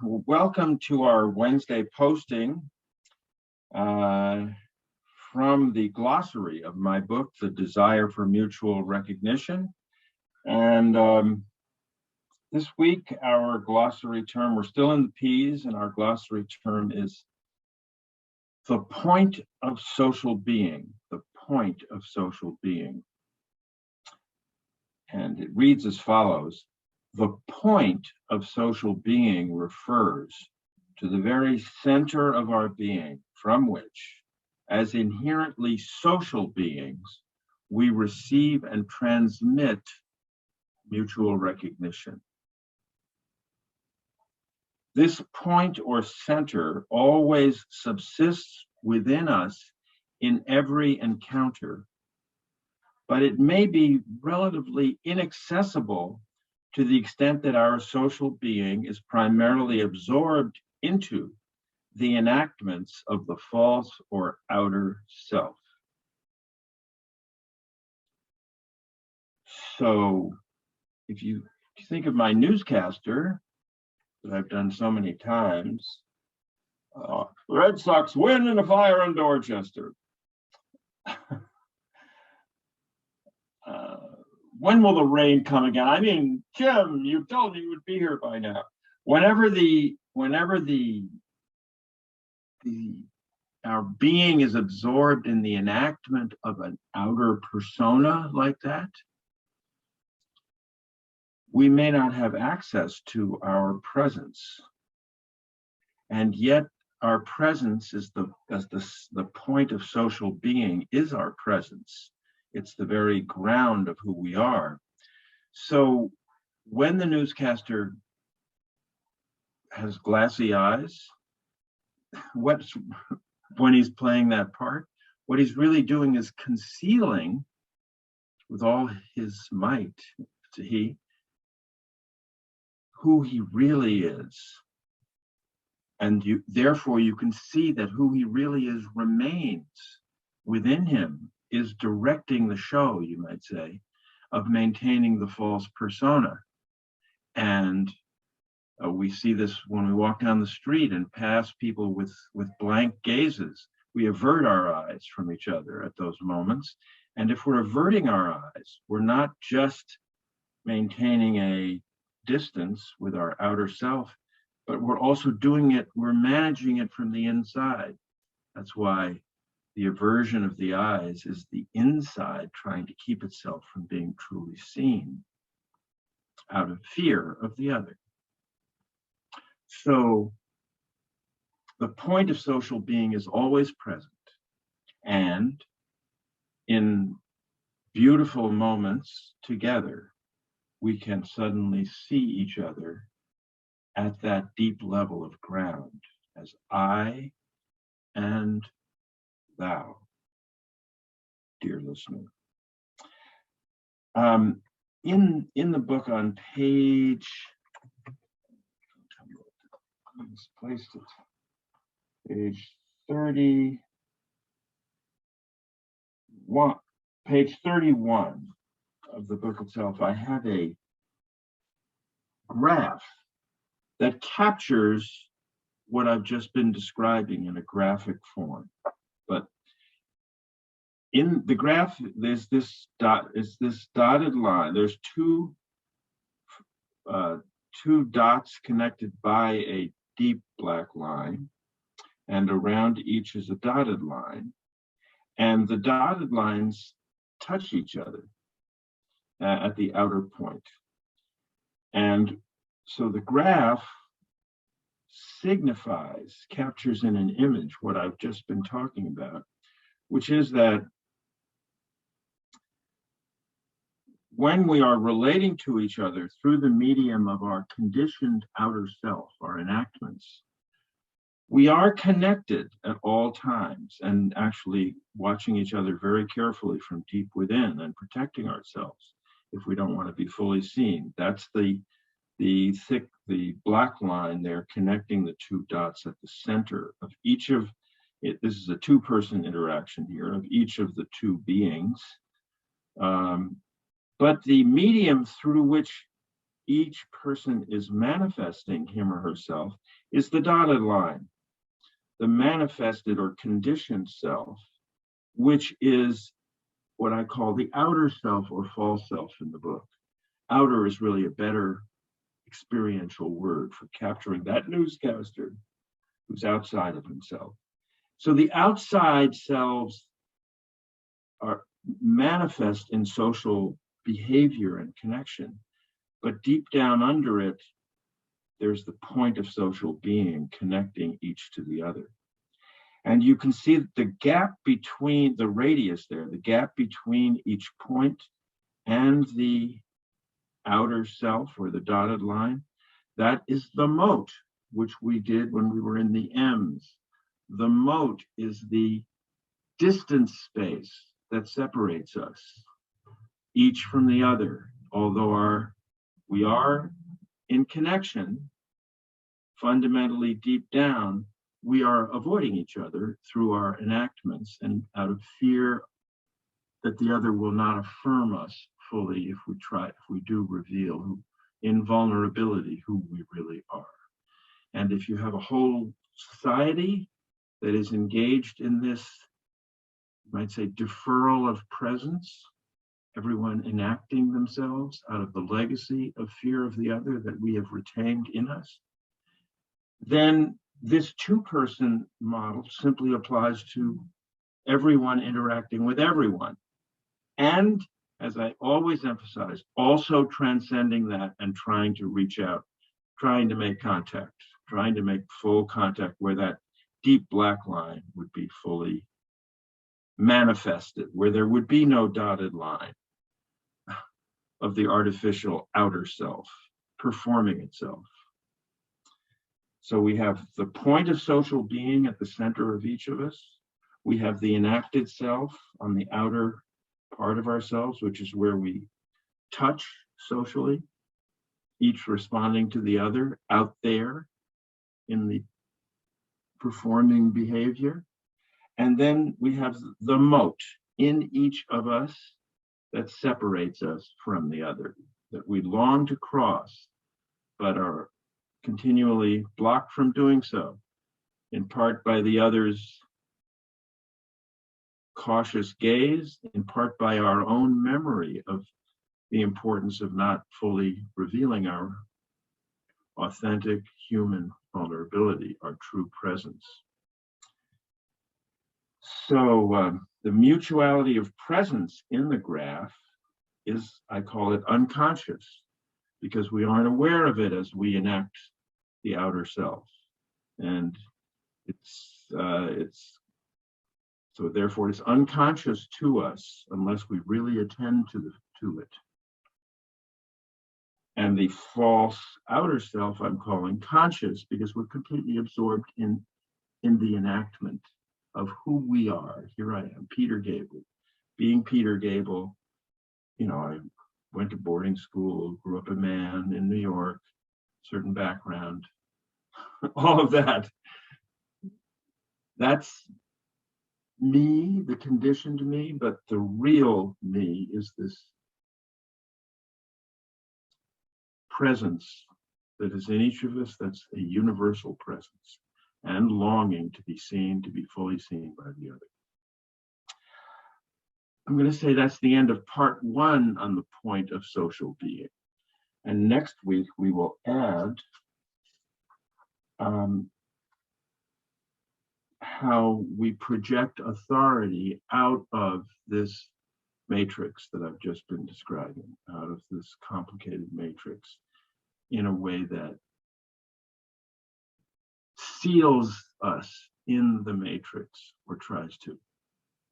Welcome to our Wednesday posting from the glossary of my book, The Desire for Mutual Recognition. And this week, our glossary term, we're still in the P's, and our glossary term is the point of social being, the point of social being. And it reads as follows: the point of social being refers to the very center of our being, from which, as inherently social beings, we receive and transmit mutual recognition. This point or center always subsists within us in every encounter, but it may be relatively inaccessible to the extent that our social being is primarily absorbed into the enactments of the false or outer self. So if you think of my newscaster that I've done so many times, the Red Sox win in a fire in Dorchester. When will the rain come again? I mean, Jim, you told me you would be here by now. Whenever our being is absorbed in the enactment of an outer persona like that, we may not have access to our presence. And yet our presence is the point of social being is our presence. It's the very ground of who we are. So when the newscaster has glassy eyes, when he's playing that part, what he's really doing is concealing with all his might who he really is. And therefore you can see that who he really is remains within him, is directing the show, you might say, of maintaining the false persona. And we see this when we walk down the street and pass people with blank gazes. We avert our eyes from each other at those moments. And if we're averting our eyes, we're not just maintaining a distance with our outer self, but we're also we're managing it from the inside. That's why the aversion of the eyes is the inside trying to keep itself from being truly seen out of fear of the other. So the point of social being is always present. And in beautiful moments together, we can suddenly see each other at that deep level of ground as I and thou, dear listener. In the book on page, I misplaced it, page 31 of the book itself, I have a graph that captures what I've just been describing in a graphic form. But in the graph, there's this dotted line. There's two dots connected by a deep black line, and around each is a dotted line. And the dotted lines touch each other at the outer point. And so the graph captures in an image what I've just been talking about, which is that when we are relating to each other through the medium of our conditioned outer self, our enactments, we are connected at all times and actually watching each other very carefully from deep within and protecting ourselves if we don't want to be fully seen. That's the black line there connecting the two dots at the center of each of it. This is a two-person interaction here of each of the two beings. But the medium through which each person is manifesting him or herself is the dotted line, the manifested or conditioned self, which is what I call the outer self or false self in the book. Outer is really a better experiential word for capturing that newscaster who's outside of himself. So the outside selves are manifest in social behavior and connection, but deep down under it, there's the point of social being connecting each to the other. And you can see that the gap between the radius there, the gap between each point and the outer self or the dotted line, that is the moat, which we did when we were in the M's. The moat is the distance space that separates us, each from the other. Although we are in connection, fundamentally deep down, we are avoiding each other through our enactments and out of fear that the other will not affirm us fully if we do reveal in vulnerability who we really are. And if you have a whole society that is engaged in this, you might say, deferral of presence, everyone enacting themselves out of the legacy of fear of the other that we have retained in us, then this two-person model simply applies to everyone interacting with everyone. And as I always emphasize, also transcending that and trying to reach out, trying to make contact, trying to make full contact where that deep black line would be fully manifested, where there would be no dotted line of the artificial outer self performing itself. So we have the point of social being at the center of each of us. We have the enacted self on the outer part of ourselves, which is where we touch socially, each responding to the other out there in the performing behavior. And then we have the moat in each of us that separates us from the other, that we long to cross, but are continually blocked from doing so, in part by the other's cautious gaze, in part by our own memory of the importance of not fully revealing our authentic human vulnerability, our true presence. So the mutuality of presence in the graph is, I call it, unconscious, because we aren't aware of it as we enact the outer self. And so therefore it's unconscious to us unless we really attend to it. And the false outer self I'm calling conscious, because we're completely absorbed in the enactment of who we are. Here I am, Peter Gabel. Being Peter Gabel, I went to boarding school, grew up a man in New York, certain background, all of that. That's me, the conditioned me, but the real me is this presence that is in each of us, that's a universal presence, and longing to be seen, to be fully seen by the other. I'm going to say that's the end of part 1 on the point of social being. And next week we will add how we project authority out of this matrix that I've just been describing, out of this complicated matrix, in a way that seals us in the matrix, or tries to,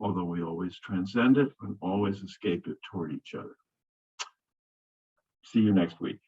although we always transcend it and always escape it toward each other. See you next week.